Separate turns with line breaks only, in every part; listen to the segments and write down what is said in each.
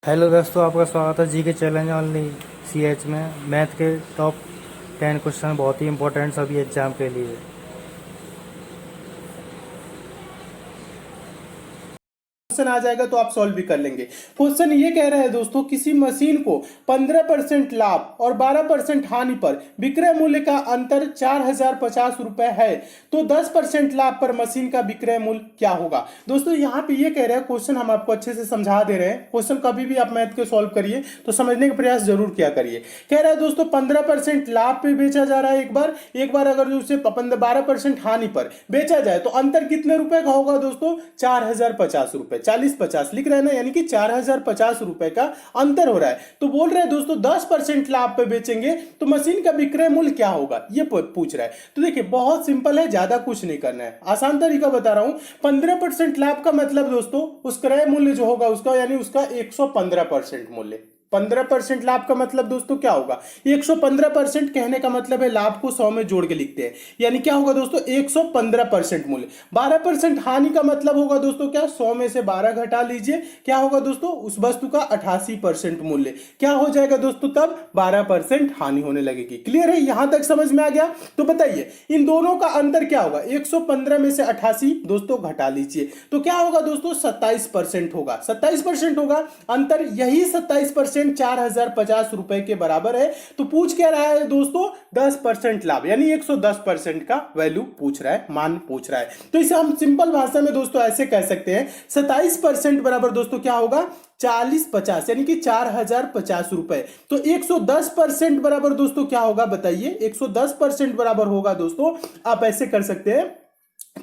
Hello दोस्तों, आपका स्वागत है जी के चैलेंज ओनली सीएच में। मैथ के टॉप 10 क्वेश्चन बहुत ही इंपॉर्टेंट सभी एग्जाम के लिए।
क्वेश्चन आ जाएगा तो आप सॉल्व भी कर लेंगे। क्वेश्चन ये कह रहा है दोस्तों, किसी मशीन को 15% लाभ और 12% हानि पर विक्रय मूल्य का अंतर 4050 रुपए है, तो 10% लाभ पर मशीन का विक्रय मूल्य क्या होगा। दोस्तों यहाँ पे ये कह रहे हैं, क्वेश्चन हम आपको अच्छे से समझा दे रहे हैं। क्वेश्चन कभी भी आप मैथ के सॉल्व करिए तो समझने का प्रयास जरूर किया करिए। कह रहा है दोस्तों 15% लाभ पे बेचा जा रहा है एक बार अगर उसे 12% हानि पर बेचा जाए तो अंतर कितने रुपए का होगा दोस्तों, 4050 रुपए। 40-50 लिख रहे हैं ना, यानी कि 4050 रुपए का अंतर हो रहा है। तो बोल रहे हैं दोस्तों 10% लाभ पे बेचेंगे तो मशीन का विक्रय मूल्य क्या होगा, ये पूछ रहा है। तो देखिए बहुत सिंपल है, ज्यादा कुछ नहीं करना है, आसान तरीका बता रहा हूं। 15% लाभ का मतलब दोस्तों उस क्रय मूल्य जो होगा उसका, यानी उसका 115% मूल्य। 15% लाभ का मतलब दोस्तों क्या होगा, 115% कहने का मतलब है लाभ को 100 में जोड़ के लिखते हैं, यानी क्या होगा दोस्तों 115% मूल्य। 12% हानि का मतलब होगा दोस्तों क्या, 100 में से 12 घटा लीजिए, क्या होगा दोस्तों उस वस्तु का 88% मूल्य। क्या हो जाएगा दोस्तों, तब 12% हानि होने लगेगी। क्लियर है, यहां तक समझ में आ गया। तो बताइए इन दोनों का अंतर क्या होगा, 115 में से 88 दोस्तों घटा लीजिए तो क्या होगा दोस्तों 27% होगा। 27% होगा अंतर, यही 27% 4050 रुपए के बराबर है। तो पूछ क्या रहा है दोस्तों, 10% लाभ, यानी 110% का वैल्यू पूछ रहा है, मान पूछ रहा है। तो इसे हम सिंपल भाषा में दोस्तों ऐसे कह सकते हैं, 27% बराबर दोस्तों क्या होगा 40-50, यानी कि 4050 रुपए। तो 110% बराबर दोस्तों क्या होगा बताइए, 110% बराबर होगा दोस्तों, आप ऐसे कर सकते हैं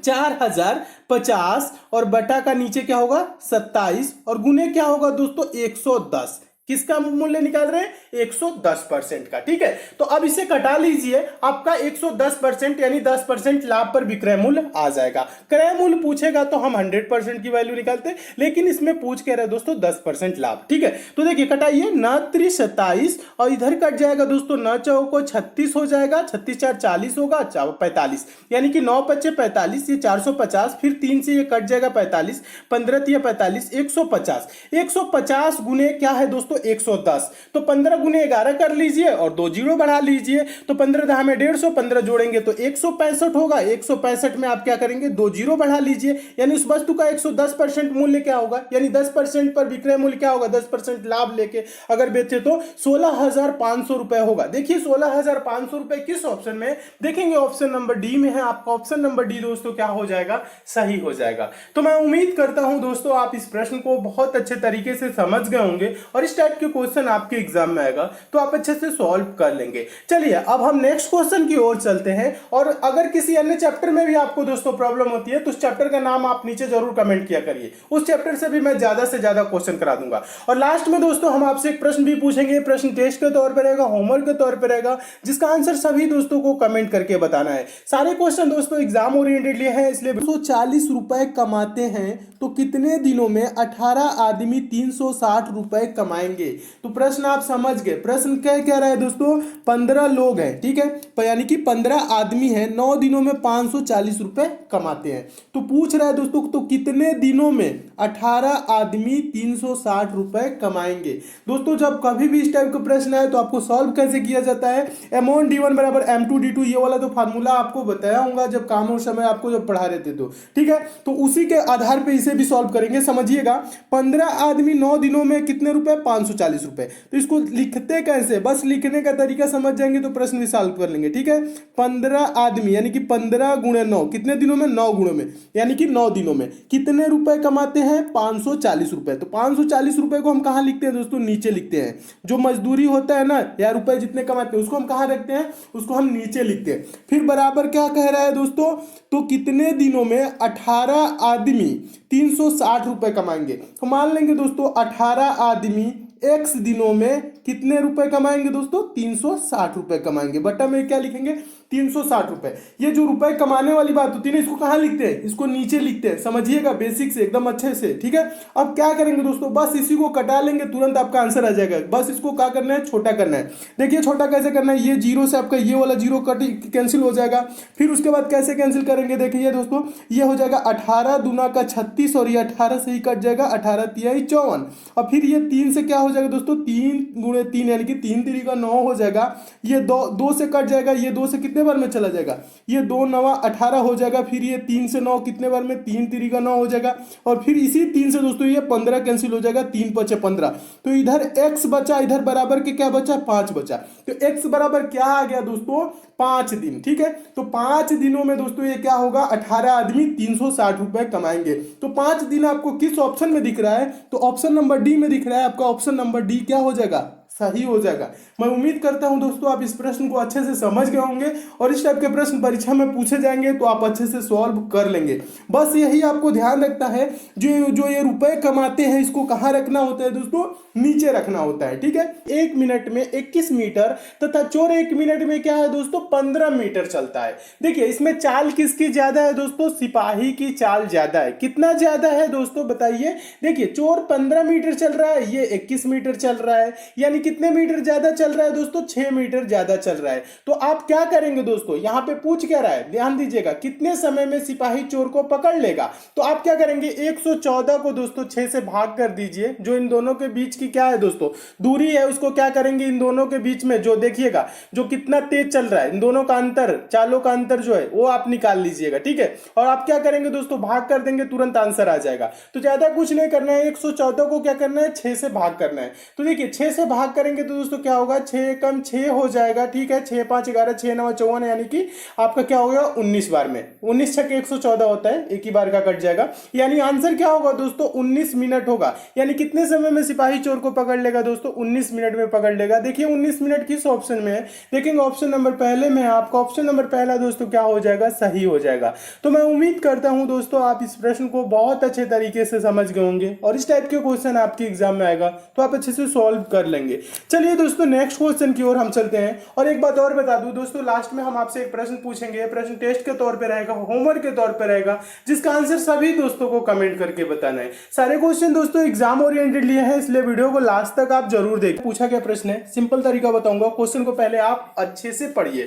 4050 और बटा का नीचे क्या होगा 27 और गुने क्या होगा दोस्तों 110। किसका मूल्य निकाल रहे हैं, 110% का। ठीक है, तो अब इसे कटा लीजिए, आपका 110% यानी 10% लाभ पर विक्रय मूल्य आ जाएगा। क्रय मूल्य पूछेगा तो हम 100% की वैल्यू निकालते, लेकिन इसमें पूछ के रहे दोस्तों 10% लाभ। ठीक है, तो देखिए कटाइए, 9 3 27 और इधर कट जाएगा दोस्तों 9 चौको 36 हो जाएगा, 36 4 40 होगा, 45, यानी कि 9 5 45, ये 450, फिर 3 से ये कट जाएगा 45, 15 3 45, 150। 150 गुने क्या है दोस्तों 110, तो 15 गुने 11 कर लीजिए और 2 जीरो बढ़ा लीजिए, तो 15 दहा में 150, 15 जोड़ेंगे तो 165 होगा। 165 में आप क्या करेंगे, 2 जीरो बढ़ा लीजिए, यानी उस वस्तु का 110% मूल्य क्या होगा, यानी 10% पर विक्रय मूल्य क्या होगा, 10% लाभ लेके अगर बेचे तो 16,500 रुपए होगा। देखिए 16,500 रुपए किस ऑप्शन में देखेंगे, ऑप्शन नंबर डी में है। आपका ऑप्शन नंबर डी दोस्तों क्या हो जाएगा, सही हो जाएगा। तो मैं उम्मीद करता हूं दोस्तों आप इस प्रश्न को बहुत अच्छे तरीके से समझ गए होंगे और इस टाइप के क्वेश्चन आपके एग्जाम में आएगा तो आप अच्छे से सॉल्व कर लेंगे। चलिए अब हम नेक्स्ट क्वेश्चन की ओर चलते हैं, और अगर किसी अन्य चैप्टर में भी आपको दोस्तों प्रॉब्लम होती है तो उस चैप्टर का नाम आप नीचे जरूर कमेंट किया करिए, उस चैप्टर से भी मैं ज्यादा से ज्यादा क्वेश्चन करा दूंगा। और लास्ट में दोस्तों हम आपसे एक प्रश्न भी पूछेंगे, प्रश्न टेस्ट के तौर पर रहेगा, होमवर्क के तौर पर रहेगा, जिसका आंसर सभी दोस्तों को कमेंट करके बताना है। सारे क्वेश्चन दोस्तों एग्जाम ओरिएंटेड लिए हैं, इसलिए 240 रुपए कमाते हैं तो कितने दिनों में 18 आदमी 360 रुपए कमाएंगे। तो प्रश्न आप समझ गए, प्रश्न क्या कह रहा है दोस्तों, 15 लोग हैं, ठीक है, यानी कि 15 आदमी हैं, 9 दिनों में 540 रुपए कमाते हैं। तो पूछ रहा है दोस्तों तो कितने दिनों में 18 आदमी 360 रुपए कमाएंगे। दोस्तों जब कभी भी इस टाइप का प्रश्न आए तो आपको सॉल्व कैसे किया जाता है, M1 D1 बराबर M2 D2, ये वाला तो फार्मूला आपको बताया होगा जब काम और समय आपको जब पढ़ा रहे थे तो, ठीक है, तो उसी के आधार पे इसे भी सॉल्व करेंगे। समझिएगा 15 आदमी 9 दिनों में कितने रुपए, 540 रुपए। तो इसको लिखते कैसे, बस लिखने का तरीका समझ जाएंगे तो प्रश्न भी सॉल्व कर लेंगे। ठीक है, 15 आदमी यानी कि 15 गुणे 9, कितने दिनों में, 9 गुणों में, यानी कि 9 दिनों में कितने रुपए कमाते हैं, 540 रुपए। तो 540 रुपए को हम कहां लिखते हैं दोस्तों, नीचे लिखते हैं। जो मजदूरी होता है ना या रुपए जितने कमाते हैं उसको हम कहां रखते हैं, उसको हम नीचे लिखते हैं। फिर बराबर क्या कह रहा है दोस्तों, तो कितने दिनों में 18 आदमी 360 रुपए कमाएंगे। तो मान लेंगे दोस्तों 18 आदमी x दिनों में कितने रुपए कमाएंगे दोस्तों, 360 रुपए कमाएंगे। बटा में क्या लिखेंगे, 360 रुपए। ये जो रुपए कमाने वाली बात होती है ना, इसको कहाँ लिखते हैं, इसको नीचे लिखते हैं, समझिएगा बेसिक से एकदम अच्छे से, ठीक है। अब क्या करेंगे दोस्तों, बस इसी को कटा लेंगे, तुरंत आपका आंसर आ जाएगा। बस इसको क्या करना है, छोटा करना है। देखिए छोटा कैसे करना है, ये जीरो से आपका ये वाला जीरो कट कैंसिल हो जाएगा। फिर उसके बाद कैसे कैंसिल करेंगे, देखिए दोस्तों, ये हो जाएगा 18 दूना का 36 और ये 18 से ही कट जाएगा, 18 तिहाई 54। और फिर ये 3 से क्या हो जाएगा दोस्तों, 3 गुणे 3 यानी कि 3 3 का 9 हो जाएगा। ये दो से कट जाएगा, ये 2 से कितने बार में चला जाएगा, ये 2 9 18 हो जाएगा। फिर ये 3 से 9 कितने बार में, 3 3 का 9 हो जाएगा। और फिर इसी 3 से दोस्तों ये 15 कैंसिल हो जाएगा, 3 5 15। तो इधर x बचा, इधर बराबर के क्या बचा, 5 बचा। तो x बराबर क्या आ गया दोस्तों, 5 दिन, ठीक है। तो 5 दिनों में दोस्तों ये क्या होगा, 18 आदमी 360 रुपए कमाएंगे। तो 5 दिन आपको किस ऑप्शन में दिख रहा है, तो ऑप्शन नंबर डी में दिख रहा है। आपका ऑप्शन नंबर डी क्या हो जाएगा, सही हो जाएगा। मैं उम्मीद करता हूं दोस्तों आप इस प्रश्न को अच्छे से समझ गए होंगे और इस टाइप के प्रश्न परीक्षा में पूछे जाएंगे तो आप अच्छे से सॉल्व कर लेंगे। बस यही आपको ध्यान रखता है, जो ये रुपए कमाते हैं इसको कहाँ रखना होता है दोस्तों, नीचे रखना होता है, ठीक है। 1 मिनट में 21 मीटर तथा चोर 1 मिनट में क्या है दोस्तों, 15 मीटर चलता है। देखिए इसमें चाल किसकी ज्यादा है दोस्तों, सिपाही की चाल ज्यादा है। कितना ज्यादा है दोस्तों बताइए, देखिए चोर 15 मीटर चल रहा है, ये 21 मीटर चल रहा है, यानी कितने मीटर ज्यादा चल रहा है दोस्तों, 6 मीटर ज्यादा चल रहा है। तो आप क्या करेंगे दोस्तों, यहां पे पूछ क्या रहा है, ध्यान दीजिएगा, कितने समय में सिपाही चोर को पकड़ लेगा। तो आप क्या करेंगे, 114 को दोस्तों 6 से भाग कर दीजिए। जो इन दोनों के बीच की क्या है दोस्तों, दूरी है, उसको क्या करेंगे, इन दोनों के बीच में जो देखिएगा जो कितना तेज चल रहा है, इन दोनों का अंतर, चालों का अंतर जो है वो आप निकाल लीजिएगा, ठीक है। और आप क्या करेंगे दोस्तों, भाग कर देंगे, तुरंत आंसर आ जाएगा। तो ज्यादा कुछ नहीं करना है, 114 को क्या करना है, 6 से भाग करना है। तो देखिए 6 से भाग करेंगे तो दोस्तों क्या होगा, 6 कम 6 हो जाएगा, ठीक है। 6 5 11, 6 9 54, यानी कि आपका क्या होगा, 19 बार में 19 छक्के 114 होता है, एक ही बार का कट जाएगा। यानी आंसर क्या होगा दोस्तों, 19 मिनट होगा। यानी कितने समय में सिपाही चोर को पकड़ लेगा दोस्तों, 19 मिनट में पकड़ लेगा। देखिए 19 मिनट किस ऑप्शन में है, देखेंगे ऑप्शन नंबर पहले में है। आपका ऑप्शन नंबर पहला दोस्तों क्या हो जाएगा, सही हो जाएगा। तो मैं उम्मीद करता हूं दोस्तों आप इस प्रश्न को बहुत अच्छे तरीके से समझ गए होंगे और इस टाइप के क्वेश्चन आपके एग्जाम में आएगा तो आप अच्छे से सॉल्व कर लेंगे। चलिए दोस्तों नेक्स्ट क्वेश्चन की ओर हम चलते हैं। और एक बात और बता दूं दोस्तों, लास्ट में हम आपसे एक प्रश्न पूछेंगे, प्रश्न टेस्ट के तौर पे रहेगा, होमवर्क के तौर पे रहेगा, जिसका आंसर सभी दोस्तों को कमेंट करके बताना है। सारे क्वेश्चन दोस्तों एग्जाम ओरिएंटेड लिए हैं, इसलिए वीडियो को लास्ट तक आप जरूर देखें। पूछा गया प्रश्न है, सिंपल तरीका बताऊंगा, क्वेश्चन को पहले आप अच्छे से पढ़िए।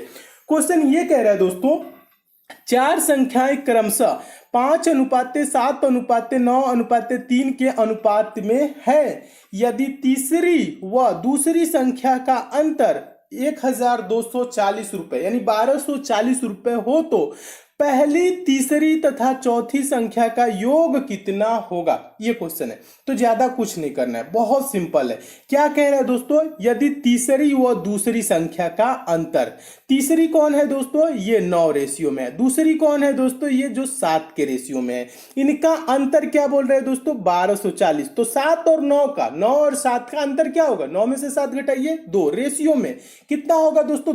क्वेश्चन ये कह रहा है दोस्तों, 4 संख्याएं क्रमशः 5:7:9:3 के अनुपात में है। यदि तीसरी व दूसरी संख्या का अंतर 1240 रुपए यानी 1240 रुपए हो तो पहली, तीसरी तथा चौथी संख्या का योग कितना होगा, ये क्वेश्चन है। तो ज्यादा कुछ नहीं करना है, बहुत सिंपल है। क्या कह रहा है दोस्तों, यदि तीसरी व दूसरी संख्या का अंतर, तीसरी कौन है दोस्तों, ये 9 रेशियो में है, दूसरी कौन है दोस्तों, ये जो 7 के रेशियो में है, इनका अंतर क्या बोल रहे हैं दोस्तों, 1240। तो 7 और 9 का, 9 और 7 का अंतर क्या होगा, 9 में से 7 घटाइए, 2 रेशियो में कितना होगा दोस्तों,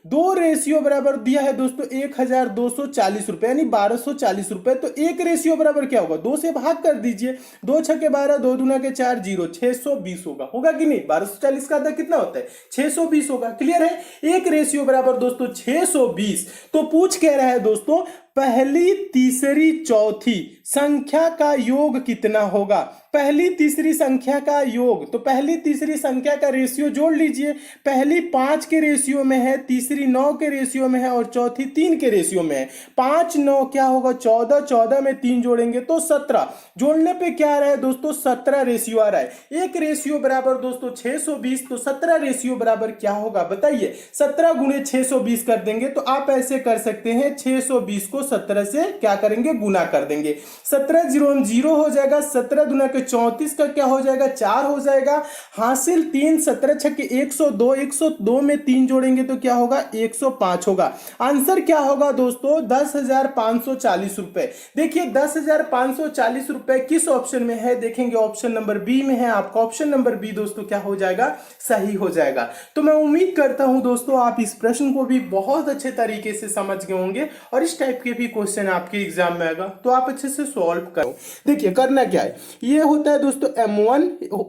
2 रेशियो बराबर दिया है दोस्तों 1240 रुपए यानी 1240 रुपए। तो 1 रेशियो बराबर क्या होगा, 2 से भाग कर दीजिए, 2 छक्के 12, 2 दूना के 4, 0, 620 होगा कि नहीं। 1240 का अंतर कितना होता है, 620 होगा। क्लियर है, 1 रेशियो बराबर दोस्तों 620। तो पूछ कह रहा है दोस्तों पहली, तीसरी, चौथी संख्या का योग कितना होगा। पहली तीसरी संख्या का योग, तो पहली तीसरी संख्या का रेशियो जोड़ लीजिए। पहली 5 के रेशियो में है, तीसरी 9 के रेशियो में है और चौथी 3 के रेशियो में है। 5 9 क्या होगा 14, 14 में 3 जोड़ेंगे तो 17, जोड़ने पे क्या आ रहा है दोस्तों 17 रेशियो आ रहा है। 1 रेशियो बराबर दोस्तों 620, तो 17 रेशियो बराबर क्या होगा बताइए। 17 गुणे 620 कर देंगे तो आप ऐसे कर सकते हैं, 620 को 17 से क्या करेंगे, गुना कर देंगे। 17 0 हो जाएगा, 17 दुना के 34 का क्या हो जाएगा, 4 हो जाएगा। हासिल 3, 17 छक्के 102, 102 में 3 जोड़ेंगे तो क्या होगा, 105 होगा। आंसर क्या होगा दोस्तों, 10,540 रुपए। देखिए 10,540 रुपए किस ऑप्शन में है, देखेंगे ऑप्शन नंबर बी में है। आपका ऑप्शन नंबर बी दोस्तों क्या हो जाएगा, सही हो जाएगा। तो मैं उम्मीद करता हूं दोस्तों आप इस प्रश्न को भी बहुत अच्छे तरीके से समझ गए होंगे और इस टाइप के भी क्वेश्चन आपके एग्जाम में आएगा, तो आप अच्छे से सॉल्व करो। देखिए करना क्या है, ये होता है दोस्तों M1,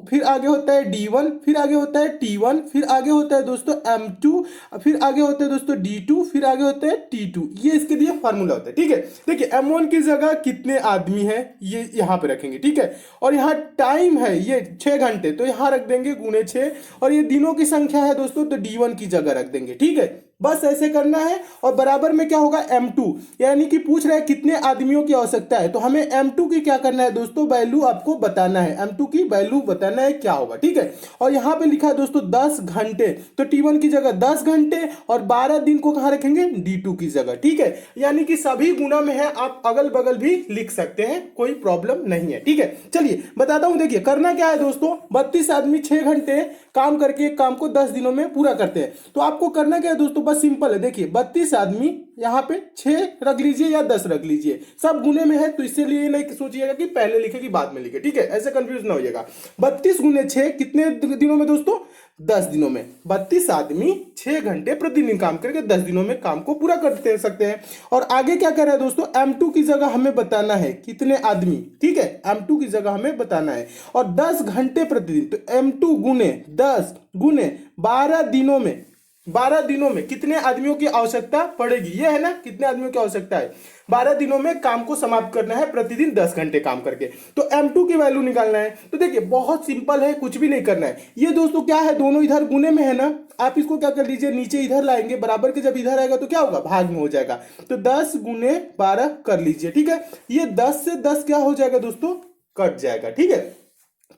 फिर आगे होता है D1, फिर आगे होता है T1, फिर आगे होता है दोस्तों M2, फिर आगे होता है दोस्तों D2, फिर आगे होता है T2। ये इसके लिए फॉर्मूला होता है, ठीक है। देखिए M1 की जगह कितने आदमी हैं ये यहाँ पे रखेंगे, ठीक है। और यहाँ टाइम है ये 6 घंटे, तो यहाँ रख देंगे गुणे 6, और ये दिनों की संख्या है दोस्तों, तो D1 की जगह रख देंगे, ठीक है। बस ऐसे करना है। और बराबर में क्या होगा M2, यानी कि पूछ रहा है कितने आदमियों की आवश्यकता है, तो हमें M2 की क्या करना है दोस्तों, वैल्यू आपको बताना है, M2 की वैल्यू बताना है क्या होगा, ठीक है। और यहाँ पे लिखा है दोस्तों 10 घंटे, तो T1 की जगह 10 घंटे, और 12 दिन को कहाँ रखेंगे, D2 की जगह, ठीक है। यानी कि सभी गुना में है, आप अगल बगल भी लिख सकते हैं, कोई प्रॉब्लम नहीं है, ठीक है। चलिए बताता हूं, देखिए करना क्या है दोस्तों, 32 आदमी 6 घंटे काम करके एक काम को 10 दिनों में पूरा करते हैं। तो आपको करना क्या है दोस्तों, बस सिंपल है। देखिए 32 आदमी यहाँ पे 6 रख लीजिए या 10 रख लीजिए, सब गुने में है, तो इसलिए नहीं सोचिएगा कि पहले लिखे कि बाद में लिखे, ठीक है, ऐसे कंफ्यूज ना होइएगा। 32 गुने 6 कितने दिनों में दोस्तों, 10 दिनों में। 32 आदमी 6 घंटे प्रतिदिन काम करके 10 दिनों में काम को पूरा करते सकते हैं। और आगे क्या कर रहा है दोस्तों, M2 की जगह हमें बताना है कितने आदमी, ठीक है, M2 की जगह हमें बताना है, और 10 घंटे प्रतिदिन, तो M2 गुने 10 गुने 12 दिनों में, 12 दिनों में कितने आदमियों की आवश्यकता पड़ेगी, ये है ना, कितने आदमियों की आवश्यकता है, 12 दिनों में काम को समाप्त करना है प्रतिदिन 10 घंटे काम करके, तो M2 की वैल्यू निकालना है। तो देखिए बहुत सिंपल है, कुछ भी नहीं करना है। ये दोस्तों क्या है, दोनों इधर गुने में है ना, आप इसको क्या कर लीजिए, नीचे इधर लाएंगे, बराबर के जब इधर आएगा तो क्या होगा, भाग में हो जाएगा, तो 10 गुने 12 कर लीजिए, ठीक है। ये 10 से 10 क्या हो जाएगा दोस्तों, कट जाएगा, ठीक है।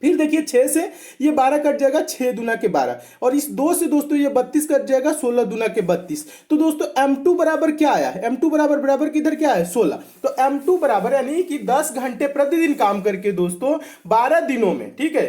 फिर देखिए 6 से ये 12 कट जाएगा, 6 दूना के 12, और इस 2 से दोस्तों ये 32 कट जाएगा, 16 दूना के 32। तो दोस्तों M2 बराबर क्या आया है, M2 बराबर बराबर किधर क्या है, 16। तो M2 बराबर यानी कि 10 घंटे प्रतिदिन काम करके दोस्तों 12 दिनों में, ठीक है,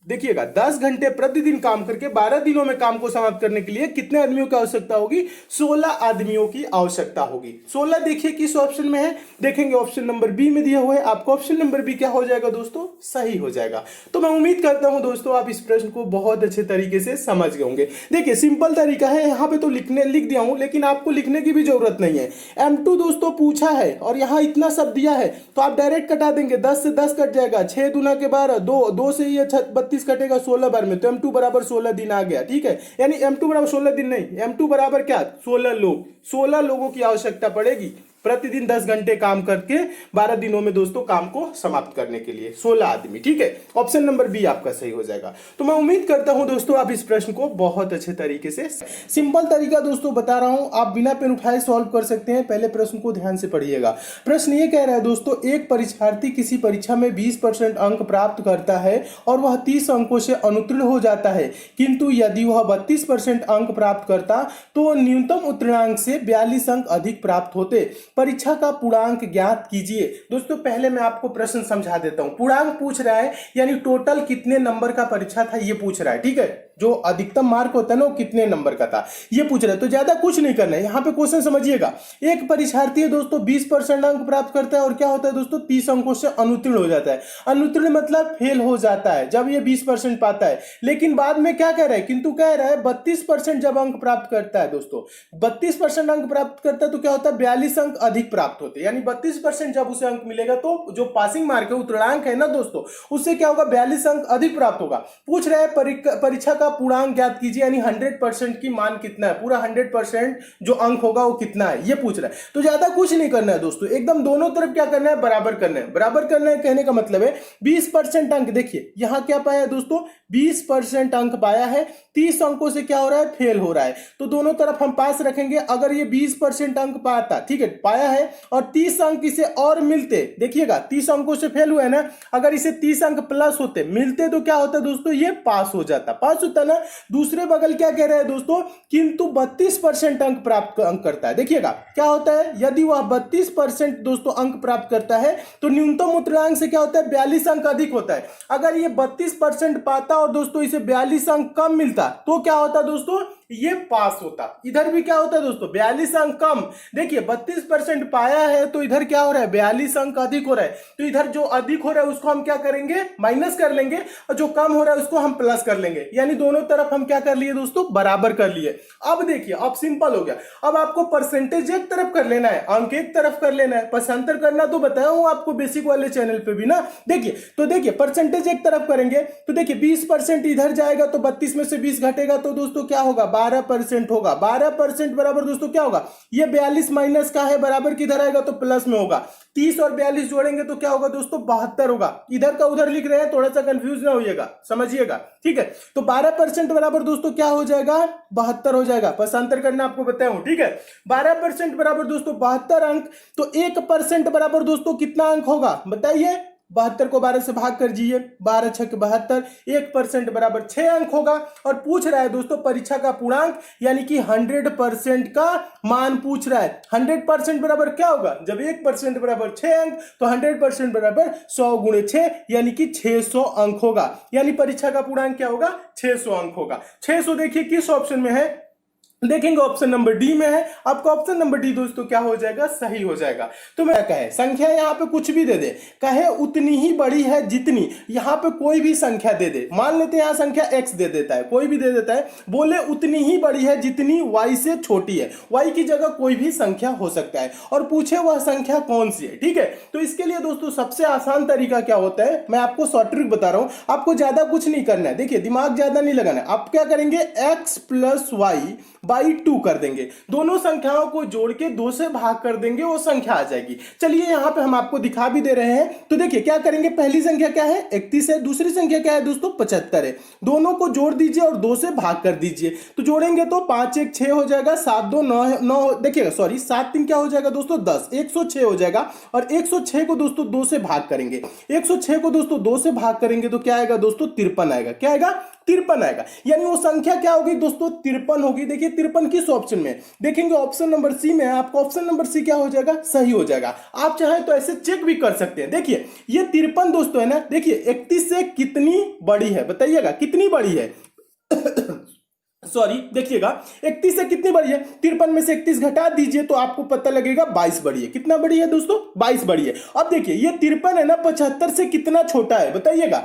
देखिएगा 10 घंटे प्रतिदिन काम करके 12 दिनों में काम को समाप्त करने के लिए कितने आदमियों की आवश्यकता होगी, 16 आदमियों की आवश्यकता होगी। 16 देखिए किस ऑप्शन में है, देखेंगे ऑप्शन नंबर बी में दिया हुआ है, आपको ऑप्शन नंबर बी क्या हो जाएगा दोस्तों, सही हो जाएगा। तो मैं उम्मीद करता हूं दोस्तों आप इस प्रश्न को बहुत अच्छे तरीके से समझ गए होंगे। देखिए सिंपल तरीका है, यहां पे तो लिख दिया हूं, लेकिन आपको लिखने की भी जरूरत नहीं है। M2 दोस्तों पूछा है और यहां इतना सब दिया है, तो आप डायरेक्ट कटा देंगे, 10 से 10 कट जाएगा, 6 दूना के 12, 2 से ये 32 कटेगा 16 बार में, तो M2 बराबर 16 दिन आ गया, ठीक है। यानी M2 बराबर 16 दिन नहीं, M2 बराबर क्या, 16 लोग, 16 लोगों की आवश्यकता पड़ेगी प्रतिदिन 10 घंटे काम करके 12 दिनों में दोस्तों काम को समाप्त करने के लिए, 16 आदमी, ठीक है। ऑप्शन नंबर बी आपका सही हो जाएगा। तो मैं उम्मीद करता हूं दोस्तों आप इस प्रश्न को बहुत अच्छे तरीके से, सिंपल तरीका दोस्तों बता रहा हूं, आप बिना पेन उठाए सॉल्व कर सकते हैं। पहले प्रश्न को ध्यान से पढ़िएगा। प्रश्न ये कह रहा है दोस्तों, एक परीक्षार्थी किसी परीक्षा में 20% अंक प्राप्त करता है और वह 30 अंकों से अनुत्तीर्ण हो जाता है, किंतु यदि वह 32% अंक प्राप्त करता तो न्यूनतम उत्तीर्णांक से 42 अंक अधिक प्राप्त होते। परीक्षा का पूर्णांक ज्ञात कीजिए। दोस्तों पहले मैं आपको प्रश्न समझा देता हूं। पूर्णांक पूछ रहा है यानी टोटल कितने नंबर का परीक्षा था ये पूछ रहा है, ठीक है। जो अधिकतम मार्क होता है ना वो कितने नंबर का था ये पूछ रहा है। तो ज्यादा कुछ नहीं करना है, यहाँ पे क्वेश्चन समझिएगा। एक परीक्षार्थी है दोस्तों 20% अंक प्राप्त करता है और क्या होता है दोस्तों 30 अंकों से अनुत्तीर्ण हो जाता है। अनुत्तीर्ण मतलब फेल हो जाता है जब ये 20% पाता है। लेकिन बाद में क्या कह रहा है, किंतु कह रहा है 32% जब अंक प्राप्त करता है दोस्तों, 32% अंक प्राप्त करता है तो क्या होता है 42 अंक अधिक प्राप्त होते हैं। यानी 32% जब उसे अंक मिलेगा तो जो पासिंग मार्क है उत्तीर्णांक है ना दोस्तों, उससे क्या होगा 42 अंक अधिक प्राप्त होगा। पूछ रहा है परीक्षा का पूर्णांक ज्ञात कीजिए, यानी 100% की मान कितना है, पूरा 100% जो अंक होगा वो कितना है ये पूछ रहा है। तो ज्यादा कुछ नहीं करना है दोस्तों, एकदम दोनों तरफ क्या करना है बराबर करना है। बराबर करना है कहने का मतलब है 20% अंक, देखिए यहां क्या पाया है दोस्तों 20% अंक पाया है, 30 अंकों से क्या हो रहा है फेल हो रहा है। तो दोनों तरफ हम पास रखेंगे। अगर ये 20% अंक पाता, ठीक है पाया है, और 30 अंक इसे और मिलते, देखिएगा 30 अंकों से फेल हुआ है ना, अगर इसे 30 अंक प्लस होते मिलते तो क्या होता दोस्तों ये पास हो जाता, पास होता ना। दूसरे बगल क्या कह रहा है दोस्तों, किंतु 32% अंक प्राप्त अंक करता है। देखिएगा क्या होता है, यदि वह 32% दोस्तों अंक प्राप्त करता है तो न्यूनतम उत्तीर्णांक से क्या होता है 42 अंक अधिक होता है। अगर ये 32% पाता और दोस्तों इसे 42 अंक कम मिलता तो क्या होता दोस्तों ये पास होता। इधर भी क्या होता है दोस्तों, 42 अंक कम। देखिए 32% पाया है तो इधर क्या हो रहा है, 42 अंक अधिक हो रहा है। तो इधर जो अधिक हो रहा है उसको हम क्या करेंगे, माइनस कर लेंगे, और जो कम हो रहा है उसको हम प्लस कर लेंगे। यानी दोनों तरफ हम क्या कर लिए दोस्तों, बराबर कर लिए। अब देखिए अब सिंपल हो गया। अब आपको परसेंटेज एक तरफ कर लेना है, अंक एक तरफ कर लेना है। पक्षांतर करना तो बताया हूं आपको बेसिक वाले चैनल पे भी ना। देखिए तो देखिए परसेंटेज एक तरफ करेंगे तो देखिए 20% इधर जाएगा तो 32 में से 20 घटेगा तो दोस्तों क्या होगा, 12% होगा। 12% बराबर दोस्तों क्या होगा, ये 42 माइनस का है, बराबर किधर आएगा तो प्लस में होगा। 30 और 42 जोड़ेंगे तो क्या होगा दोस्तों, 72 होगा। इधर का उधर लिख रहे हैं, थोड़ा सा कंफ्यूज ना होइएगा, समझिएगा, ठीक है। तो 12% बराबर दोस्तों क्या हो जाएगा, 72 हो जाएगा। पक्षांतर करना आपको बताया हूं, ठीक है। 12% बराबर दोस्तों 72 अंक। तो 1% बराबर दोस्तों कितना अंक होगा बताइए, 72 को 12 से भाग कर दीजिए, 12 छक 72, 1% बराबर 6 अंक होगा। और पूछ रहा है दोस्तों परीक्षा का पूर्णांक, यानी कि 100% का मान पूछ रहा है। 100% बराबर क्या होगा, जब 1% बराबर 6 अंक तो 100% बराबर 100 गुणे 6 यानी कि 600 अंक होगा। यानी परीक्षा का पूर्णांक क्या होगा, 600 अंक होगा। 600 देखिए किस ऑप्शन में है, देखेंगे ऑप्शन नंबर डी में है। आपका ऑप्शन नंबर डी दोस्तों क्या हो जाएगा, सही हो जाएगा। तो मैं कहे संख्या यहां पे कुछ भी दे दे, कहे उतनी ही बड़ी है जितनी, यहां पे कोई भी संख्या दे दे, मान लेते हैं यहां संख्या x दे देता है, कोई भी दे देता है, बोले उतनी ही बड़ी है जितनी y से छोटी है। y की जगह कोई भी संख्या हो सकता है और पूछे वह संख्या कौन सी है, ठीक है। तो इसके लिए दोस्तों सबसे आसान तरीका क्या होता है, मैं आपको शॉर्ट ट्रिक बता रहा हूं, आपको ज्यादा कुछ नहीं करना है। देखिए दिमाग ज्यादा नहीं लगाना है, आप क्या करेंगे, x प्लस वाई बाई 2 कर देंगे, दोनों संख्याओं को जोड़ के 2 से भाग कर देंगे, वो संख्या आ जाएगी। चलिए यहां पे हम आपको दिखा भी दे रहे हैं। तो देखिए क्या करेंगे, पहली संख्या क्या है 31 है, दूसरी संख्या क्या है दोस्तों 75 है। दोनों को जोड़ दीजिए और 2 से भाग कर दीजिए। तो जोड़ेंगे तो 5 1 6 हो जाएगा, 7 2 9 देखिएगा, सॉरी 7 3 क्या हो जाएगा दोस्तों 10, 106 हो जाएगा। और 106 को दोस्तों 2 से भाग करेंगे, 106 को दोस्तों 2 से भाग करेंगे तो क्या आएगा दोस्तों 53 आएगा। क्या आएगा, 53 आएगा। यानी वो संख्या क्या होगी दोस्तों 53 होगी। देखिए 53 किस ऑप्शन में, देखेंगे ऑप्शन नंबर सी में, आपका ऑप्शन नंबर सी क्या हो जाएगा, सही हो जाएगा। आप चाहें तो ऐसे चेक भी कर सकते हैं। देखिए ये 53 दोस्तों है ना, देखिए 31 से कितनी बड़ी है बताइएगा, कितनी बड़ी है सॉरी देखिएगा 31 से कितनी बड़ी है, 53 में से 31 घटा दीजिए तो आपको पता लगेगा 22 बड़ी है। कितना बड़ी है दोस्तों, 22 बड़ी है। अब देखिए ये 53 है ना 75 से कितना छोटा है बताइएगा,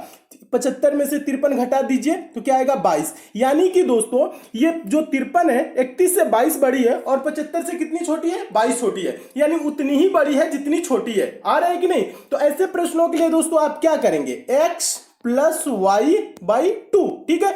75 में से 53 घटा दीजिए तो क्या आएगा 22। यानी कि दोस्तों ये जो 53 है 31 से 22 बड़ी है और 75 से कितनी छोटी है, 22 छोटी है। यानी उतनी ही बड़ी है जितनी छोटी है। आ रहा है कि नहीं। तो ऐसे प्रश्नों के लिए दोस्तों आप क्या करेंगे, x प्लस वाई बाई 2, ठीक है।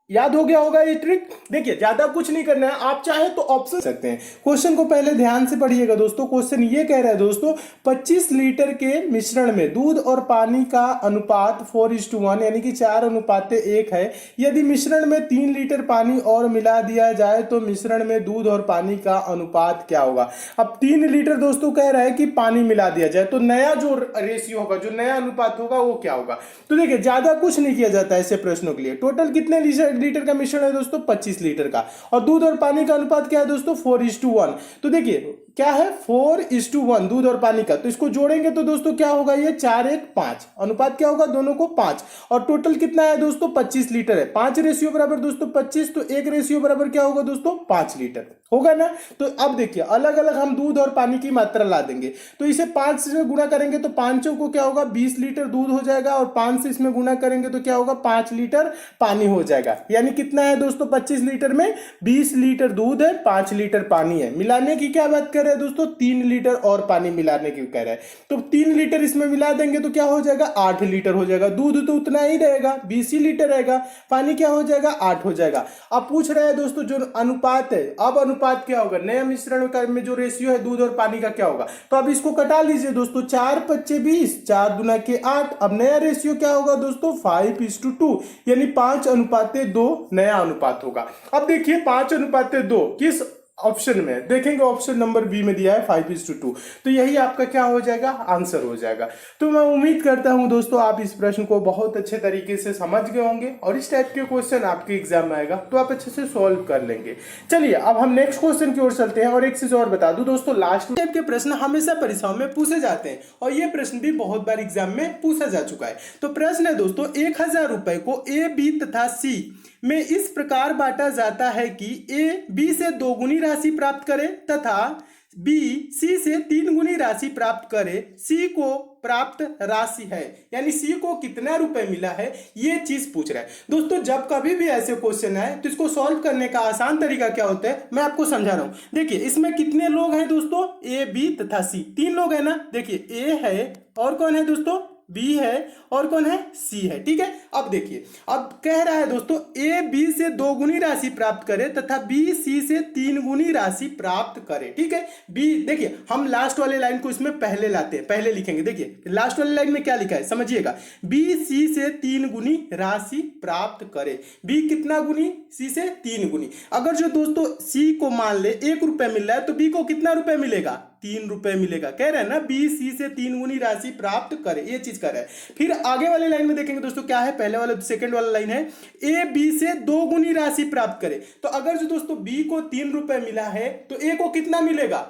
याद हो गया होगा ये ट्रिक। देखिए ज्यादा कुछ नहीं करना है, आप चाहे तो ऑप्शन सकते हैं। क्वेश्चन को पहले ध्यान से पढ़िएगा दोस्तों। क्वेश्चन ये कह रहा है दोस्तों 25 लीटर के मिश्रण में दूध और पानी का अनुपात 4:1 यानी कि 4:1 है। यदि मिश्रण में 3 लीटर पानी और मिला दिया जाए तो मिश्रण में दूध और पानी का अनुपात क्या होगा। अब 3 लीटर दोस्तों कह रहा है कि पानी मिला दिया जाए तो नया जो रेशियो होगा, जो नया अनुपात होगा वो क्या होगा। तो देखिए ज्यादा कुछ नहीं किया जाता ऐसे प्रश्नों के लिए। टोटल कितने लीटर का मिश्रण है दोस्तों 25 लीटर का, और दूध और पानी का अनुपात क्या है दोस्तों 4:1। तो देखिए क्या है 4:1 दूध और पानी का, तो इसको जोड़ेंगे तो दोस्तों क्या होगा, ये 4:1 अनुपात क्या होगा दोनों को 5। और टोटल कितना है दोस्तों 25 लीटर है, 5 रेशियो बराबर दोस्तों 25, तो 1 रेशियो बराबर क्या होगा दोस्तों 5 लीटर होगा ना। तो अब देखिए अलग अलग हम दूध और पानी की मात्रा ला देंगे, तो इसे 5 से गुणा करेंगे तो 5 को क्या होगा 20 लीटर दूध हो जाएगा, और 5 से इसमें गुणा करेंगे तो क्या होगा 5 लीटर पानी हो जाएगा। यानी कितना है दोस्तों 25 लीटर में 20 लीटर दूध है, 5 लीटर पानी है। मिलाने की क्या बात कर रहे हैं दोस्तों, 3 लीटर और पानी मिलाने की कह रहे हैं। तो 3 लीटर इसमें मिला देंगे तो क्या हो जाएगा 8 लीटर हो जाएगा। दूध तो उतना ही रहेगा 20 ही लीटर रहेगा, पानी क्या हो जाएगा 8 हो जाएगा। अब पूछ रहे हैं दोस्तों जो अनुपात है, अब अनुपात क्या होगा, नया मिश्रण में जो रेशियो है दूध और पानी का क्या होगा। तो अब इसको कटा लीजिए दोस्तों, 4 5 20, 4 दूना के 8। अब नया रेशियो क्या होगा दोस्तों 5:2 यानी 5:2 नया अनुपात होगा। अब देखिए 5:2 किस ऑप्शन में, देखेंगे ऑप्शन नंबर बी में दिया है 5:2, तो यही आपका क्या हो जाएगा आंसर हो जाएगा। तो मैं उम्मीद करता हूं दोस्तों आप इस प्रश्न को बहुत अच्छे तरीके से समझ गए होंगे, और इस टाइप के क्वेश्चन आपके एग्जाम में आएगा तो आप अच्छे से सॉल्व कर लेंगे। चलिए अब हम नेक्स्ट क्वेश्चन की ओर चलते हैं। और एक चीज और बता दूं दोस्तों, लास्ट टाइप के प्रश्न हमेशा परीक्षाओं में पूछे जाते हैं, और ये प्रश्न भी बहुत बार एग्जाम में पूछा जा चुका है। तो प्रश्न है दोस्तों 1000 रुपए को ए बी तथा सी में इस प्रकार बांटा जाता है कि ए बी से 2 गुनी राशि प्राप्त करे तथा बी सी से 3 गुनी राशि प्राप्त करे। सी को प्राप्त राशि है, यानी सी को कितना रुपए मिला है, ये चीज पूछ रहा है। दोस्तों जब कभी भी ऐसे क्वेश्चन आए तो इसको सॉल्व करने का आसान तरीका क्या होता है, मैं आपको समझा रहा हूं। देखिए इसमें कितने लोग हैं दोस्तों, ए बी तथा सी, 3 लोग हैं ना। देखिए ए है और कौन है दोस्तों, बी है और कौन है, सी है। ठीक है, अब देखिए अब कह रहा है दोस्तों ए बी से 2 गुनी राशि प्राप्त करे तथा बी सी से 3 गुनी राशि प्राप्त करे। ठीक है, बी देखिए हम लास्ट वाले लाइन को इसमें पहले लाते हैं, पहले लिखेंगे। देखिए लास्ट वाले लाइन में क्या लिखा है समझिएगा, बी सी से 3 गुनी राशि प्राप्त करे। बी कितना गुनी, सी से 3 गुनी। अगर जो दोस्तों सी को मान ले 1 रुपए मिल रहा है तो बी को कितना रुपए मिलेगा, 3 रुपए मिलेगा। कह रहे हैं ना बी सी से 3 गुनी राशि प्राप्त करे, ये चीज कर रहा है। फिर आगे वाले लाइन में देखेंगे दोस्तों क्या है, पहले वाला सेकंड वाला लाइन है ए बी से 2 गुनी राशि प्राप्त करे। तो अगर जो दोस्तों बी को 3 रुपए मिला है तो ए को कितना मिलेगा,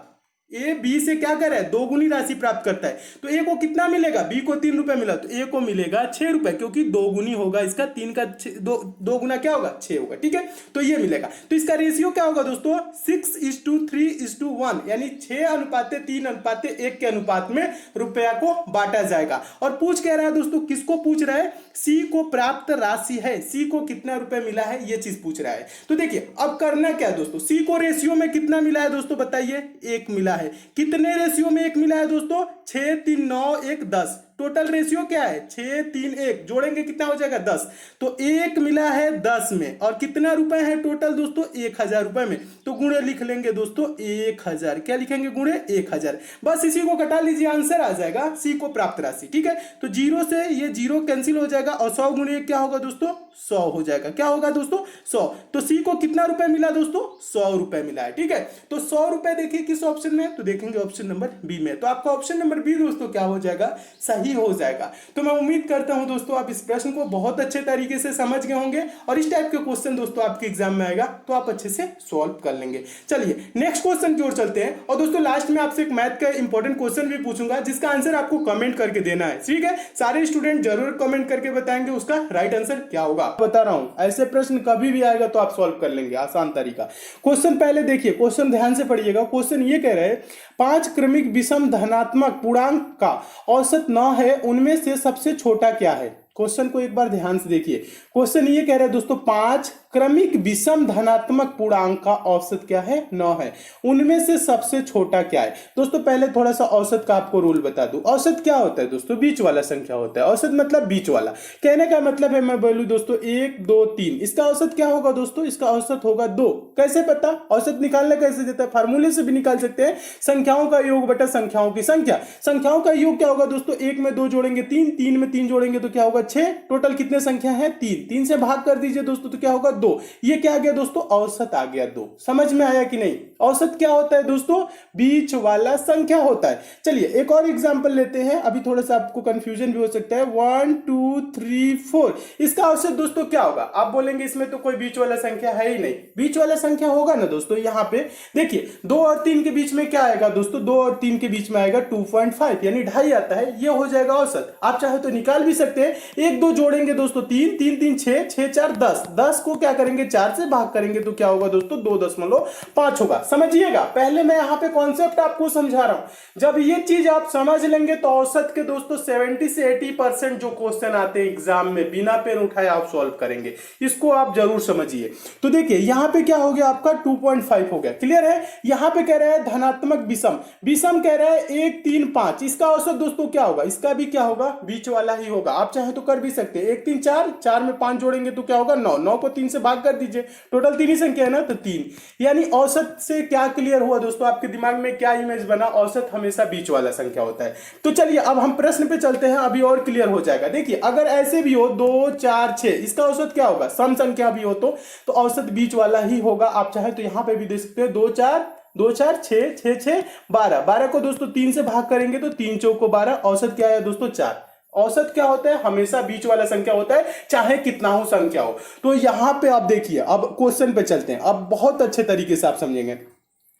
ए बी से क्या कर रहा है, 2 गुनी राशि प्राप्त करता है तो ए को कितना मिलेगा, बी को 3 रुपए मिला तो ए को मिलेगा 6 रुपए, क्योंकि 2 गुनी होगा इसका, 3 का 2 गुना क्या होगा, 6 होगा। ठीक है, तो ये मिलेगा। तो इसका रेशियो क्या होगा दोस्तों, 6:3:1, यानी 6:3:1 के अनुपात में रुपया को बांटा जाएगा। और पूछ कह रहा है दोस्तों, किसको पूछ रहा है, सी को प्राप्त राशि है, सी को कितना रुपए मिला है ये चीज पूछ रहा है। तो देखिए अब करना क्या है दोस्तों, सी को रेशियो में कितना मिला है दोस्तों बताइए, 1 मिला है। कितने रेशियो में 1 मिला है दोस्तों, 6 3 9 1 10। टोटल रेशियो क्या है, 6 3 1, जोड़ेंगे कितना हो जाएगा 10। तो 1 मिला है 10 में, और कितना रुपए है टोटल दोस्तों, 1000 रुपए में। तो गुणे लिख लेंगे दोस्तों 1000, क्या लिखेंगे गुणे 1000। बस इसी को कटा लीजिए, आंसर आ जाएगा सी को प्राप्त राशि। ठीक है, तो 0 से ये 0 कैंसिल हो जाएगा और 100 गुणे क्या होगा दोस्तों, 100 हो जाएगा। क्या होगा दोस्तों, 100। तो सी को कितना रुपए मिला दोस्तों, 100 रुपए मिला है। ठीक है, तो 100 रुपए देखिए किस ऑप्शन में, तो देखेंगे ऑप्शन नंबर बी में। तो आपका ऑप्शन नंबर बी दोस्तों क्या हो जाएगा, सही हो जाएगा। तो मैं उम्मीद करता हूं दोस्तों आप इस प्रश्न को बहुत अच्छे तरीके से समझ गए होंगे, और इस टाइप के क्वेश्चन दोस्तों आपके एग्जाम में आएगा तो आप अच्छे से सॉल्व कर लेंगे। चलिए नेक्स्ट क्वेश्चन की ओर चलते हैं। और दोस्तों लास्ट में आपसे एक मैथ का इंपॉर्टेंट क्वेश्चन भी पूछूंगा, जिसका आंसर आपको कमेंट करके देना है। ठीक है, सारे स्टूडेंट जरूर कमेंट करके बताएंगे उसका राइट आंसर क्या होगा। बता रहा हूं ऐसे प्रश्न कभी भी आएगा तो आप सॉल्व कर लेंगे, आसान तरीका। क्वेश्चन पहले देखिए, क्वेश्चन ध्यान से पढ़िएगा। क्वेश्चन ये कह रहे हैं 5 क्रमिक विषम धनात्मक पूर्णांक का औसत 9 है, उनमें से सबसे छोटा क्या है। क्वेश्चन को एक बार ध्यान से देखिए। क्वेश्चन ये कह रहा है दोस्तों 5 क्रमिक विषम धनात्मक पूर्णांक का औसत क्या है, 9 है, उनमें से सबसे छोटा क्या है। दोस्तों पहले थोड़ा सा औसत का आपको रूल बता दूं। औसत क्या होता है दोस्तों, बीच वाला संख्या होता है। औसत मतलब बीच वाला, कहने का मतलब है मैं बोलूं दोस्तों 1 2 3, इसका औसत क्या होगा दोस्तों, इसका औसत होगा 2। कैसे पता, औसत निकालना कैसे देता है, फार्मूले से भी निकाल सकते हैं। संख्याओं का योग बटा संख्याओं की संख्या। संख्याओं का योग क्या होगा दोस्तों, 1 में 2 जोड़ेंगे 3, 3 में 3 जोड़ेंगे तो क्या होगा 6। टोटल कितने संख्या है, 3, 3 से भाग कर दीजिए दोस्तों तो क्या होगा 2। ये क्या आ गया दोस्तों, औसत आ गया 2। समझ में आया कि नहीं। औसत क्या होता है दोस्तों, बीच वाला संख्या होता है। चलिए एक और एग्जांपल लेते हैं, अभी थोड़ा सा आपको कंफ्यूजन भी हो सकता है। 1 2 3 4, इसका औसत दोस्तों क्या होगा। आप बोलेंगे इसमें तो कोई बीच वाला संख्या है ही नहीं। बीच वाला संख्या होगा ना दोस्तों, यहाँ पे देखिए 2 और 3 के बीच में क्या आएगा दोस्तों, 2 और 3 के बीच में आएगा 2.5, यानी 2.5 आता है। ये हो जाएगा औसत। आप चाहे तो निकाल भी सकते हैं। 1 2 जोड़ेंगे दोस्तों 3, 3 3 6, 6 4 10, 10 को क्या करेंगे 4 से भाग करेंगे तो क्या होगा दोस्तों 2.5 होगा। समझिएगा, पहले मैं यहाँ पे कॉन्सेप्ट आपको समझा रहा हूं। जब ये चीज आप समझ लेंगे तो औसत के दोस्तों 70 से 80% जो क्वेश्चन आते हैं एग्जाम में बिना पेन उठाए आप सॉल्व करेंगे। इसको आप जरूर समझिए। तो देखिए यहाँ पे क्या हो गया, आपका 2.5 हो गया। क्लियर है। यहाँ पे कह रहा है धनात्मक विषम, विषम कह रहा है 1 3 5, इसका औसत दोस्तों क्या होगा, इसका भी क्या होगा, बीच वाला ही होगा। आप चाहे तो कर भी सकते हैं। 1 3 4, 4 में 5 जोड़ेंगे तो क्या होगा 9, 9 को 3 से भाग कर दीजिए, टोटल 3 ही संख्या है ना तो 3। यानी औसत से क्या क्लियर हुआ दोस्तों, आपके दिमाग में क्या इमेज बना, औसत हमेशा बीच वाला संख्या होता है। तो चलिए अब हम प्रश्न पे चलते हैं, अभी और क्लियर हो जाएगा। देखिए अगर ऐसे भी हो 2 4 6, इसका औसत क्या होगा, सम संख्या भी हो तो औसत बीच वाला ही होगा। आप चाहे तो यहां पे भी दे सकते हैं 2 4 2 4 6 6 6 12, 12 को दोस्तों 3 से भाग करेंगे तो 3 चौको 12, औसत क्या है दोस्तों 4। औसत क्या होता है, हमेशा बीच वाला संख्या होता है, चाहे कितना हो संख्या हो। तो यहां पे आप देखिए, अब क्वेश्चन पे चलते हैं। अब बहुत अच्छे तरीके से आप समझेंगे।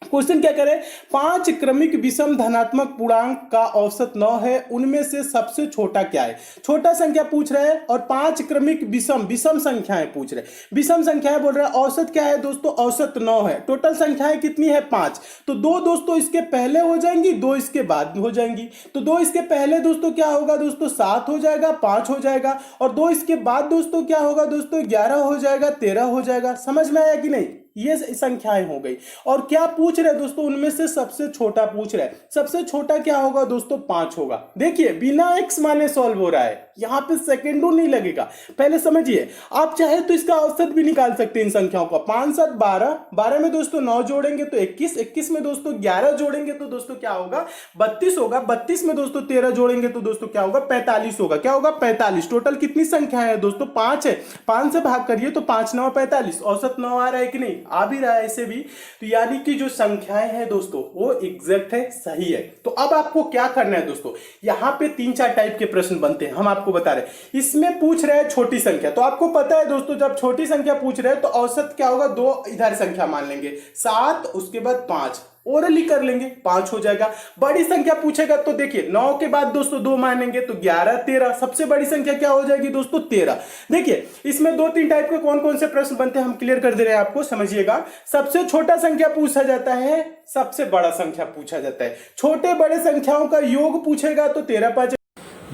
क्वेश्चन क्या करे, 5 क्रमिक विषम धनात्मक पूर्णांक का औसत 9 है, उनमें से सबसे छोटा क्या है। छोटा संख्या पूछ रहे हैं और 5 क्रमिक विषम संख्याएं पूछ रहे हैं। विषम संख्याएं बोल रहे हैं, औसत क्या है दोस्तों, औसत 9 है। टोटल संख्याएं कितनी है, 5। तो 2 दोस्तों इसके पहले हो जाएंगी, 2 इसके बाद हो जाएंगी। तो 2 इसके पहले दोस्तों क्या होगा दोस्तों, 7 हो जाएगा, 5 हो जाएगा। और 2 इसके बाद दोस्तों क्या होगा दोस्तों, 11 हो जाएगा, 13 हो जाएगा। समझ में आया कि नहीं, ये संख्याएं हो गई। और क्या पूछ रहे दोस्तों, उनमें से सबसे छोटा पूछ रहे हैं। सबसे छोटा क्या होगा दोस्तों, 5 होगा। देखिए बिना x माने सॉल्व हो रहा है, यहां पे सेकेंडो नहीं लगेगा। पहले समझिए, आप चाहे तो इसका औसत भी निकाल सकते हैं इन संख्याओं का। 5 7 12, 12 में दोस्तों 9 जोड़ेंगे तो 21, 21 में दोस्तों 11 जोड़ेंगे तो दोस्तों क्या होगा, 32 होगा। 32 में दोस्तों 13 जोड़ेंगे तो दोस्तों क्या होगा, 45 होगा। क्या होगा, 45। टोटल कितनी संख्या है दोस्तों, 5 है। 5 से भाग करिए तो 5 9 45, औसत 9 आ रहा है कि नहीं, आ भी रहा है ऐसे भी। तो यानी कि जो संख्याएं हैं दोस्तों वो एग्जैक्ट है, सही है। तो अब आपको क्या करना है दोस्तों, यहां पे 3-4 टाइप के प्रश्न बनते हैं, हम आपको बता रहे हैं। इसमें पूछ रहे हैं छोटी संख्या, तो आपको पता है दोस्तों जब छोटी संख्या पूछ रहे हैं तो औसत क्या होगा, 2 इधर संख्या मान लेंगे, 7 उसके बाद 5 ओरली कर लेंगे, 5 हो जाएगा। बड़ी संख्या पूछेगा तो देखिए 9 के बाद दोस्तों 2 मानेंगे तो 11 13, सबसे बड़ी संख्या क्या हो जाएगी दोस्तों, 13। देखिए इसमें 2-3 टाइप के कौन कौन से प्रश्न बनते हैं हम क्लियर कर दे रहे हैं आपको, समझिएगा। सबसे छोटा संख्या पूछा जाता है, सबसे बड़ा संख्या पूछा जाता है। छोटे बड़े संख्याओं का योग पूछेगा तो 13 5।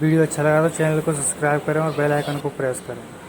वीडियो अच्छा लगा तो चैनल को सब्सक्राइब करें और बेल आइकन को प्रेस करें।